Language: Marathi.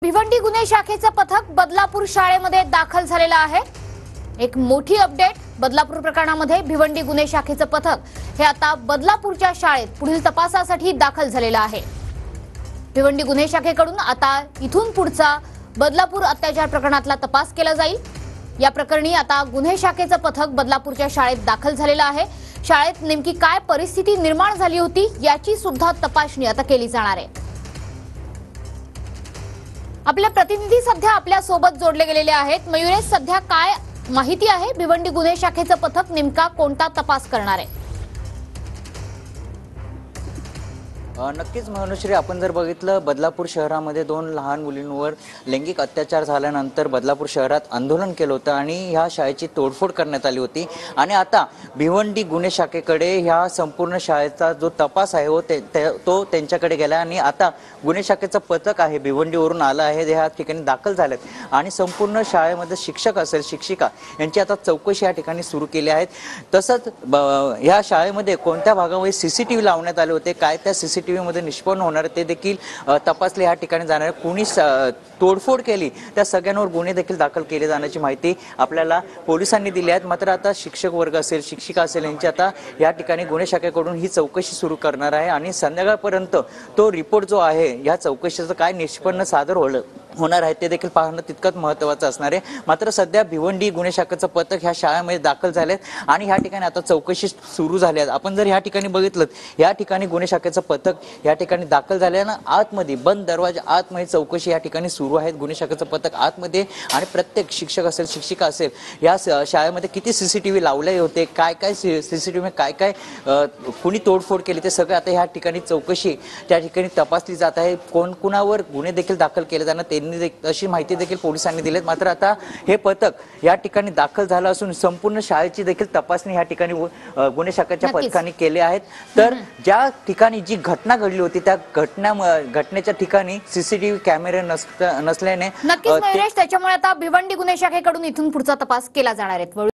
भिवंडी गुन्हे शाखेचं पथक बदलापूर शाळेमध्ये दाखल झालेलं आहे। एक मोठी अपडेट बदलापूर प्रकरणामध्ये भिवंडी गुन्हे शाखेचं पथक हे आता बदलापूरच्या शाळेत पुढील तपासासाठी दाखल झालेलं आहे। भिवंडी गुन्हे शाखेकडून आता इथून पुढचा बदलापूर अत्याचार प्रकरणातला तपास केला जाईल। या प्रकरणी आता गुन्हे शाखेचं पथक बदलापूरच्या शाळेत दाखल झालेलं आहे। शाळेत नेमकी काय परिस्थिती निर्माण झाली होती याची सुद्धा तपासणी आता केली जाणार आहे। आपले प्रतिनिधी सध्या आपल्या सोबत जोडले गेलेले आहेत। मयुरेश, सध्या काय माहिती आहे? भिवंडी गुन्हे शाखेचं पथक नेमका कोणता तपास करणार आहे? नक्कीच मनोश्री, आपण जर बघितलं बदलापूर शहरामध्ये 2 लहान मुलींवर लैंगिक अत्याचार झाल्यानंतर बदलापूर शहरात आंदोलन केलं होतं आणि ह्या शाळेची तोडफोड करण्यात आली होती आणि आता भिवंडी गुन्हे शाखेकडे ह्या संपूर्ण शाळेचा जो तपास आहे तो त्यांच्याकडे गेला आणि आता गुन्हे शाखेचं पथक आहे भिवंडीवरून आलं आहे, ह्या ठिकाणी दाखल झालेत आणि संपूर्ण शाळेमध्ये शिक्षक असेल शिक्षिका यांची आता चौकशी या ठिकाणी सुरू केली आहे। तसंच ह्या शाळेमध्ये कोणत्या भागामध्ये सीसीटीव्ही लावण्यात आले होते, काय त्या सीसीटीव्ही मध्ये निष्पन्न होणार ते देखील तपासले या ठिकाणी जाणार। कोणी तोडफोड केली त्या सगळ्यांवर गुन्हे देखील दाखल केले जाण्याची माहिती आपल्याला पोलिसांनी दिली आहे। मात्र आता शिक्षक वर्ग असेल शिक्षिका असेल यांची आता या ठिकाणी गुन्हे शाखेकडून ही चौकशी सुरू करणार आहे आणि संध्याकाळपर्यंत तो रिपोर्ट जो आहे या चौकशीचं काय निष्पन्न सादर होणार आहे ते देखील पाहणं तितकंच महत्त्वाचं असणार आहे। मात्र सध्या भिवंडी गुन्हे शाखेचं पथक ह्या शाळेमध्ये दाखल झालेत आणि ह्या ठिकाणी आता चौकशी सुरू झाली आहे। आपण जर ह्या ठिकाणी बघितलं या ठिकाणी गुन्हे शाखेचं पथक या ठिकाणी दाखल झाल्यानं आतमध्ये बंद दरवाजा आतमध्ये चौकशी या ठिकाणी सुरू आहे। गुन्हे शाखेचं पथक आतमध्ये आणि प्रत्येक शिक्षक असेल शिक्षिका असेल या शाळेमध्ये किती सीसीटीव्ही लावले होते, काय काय सीसीटीव्ही काय कुणी तोडफोड केली ते सगळं आता ह्या ठिकाणी चौकशी त्या ठिकाणी तपासली जात आहे। कोण कुणावर गुन्हे देखील दाखल केले जाणार अशी माहिती देखील पोलिसांनी दिली। मात्र आता हे पथक या ठिकाणी दाखल झालं असून संपूर्ण शाळेची देखील तपासणी या ठिकाणी गुन्हे शाखेच्या पथकाने केली आहे। तर ज्या ठिकाणी जी घटना घडली होती त्या घटनेच्या ठिकाणी सीसीटीव्ही कॅमेरे नसल्याने नक्कीच मयुरेश, त्याच्यामुळे आता भिवंडी गुन्हे शाखेकडून इथून पुढचा तपास केला जाणार आहे।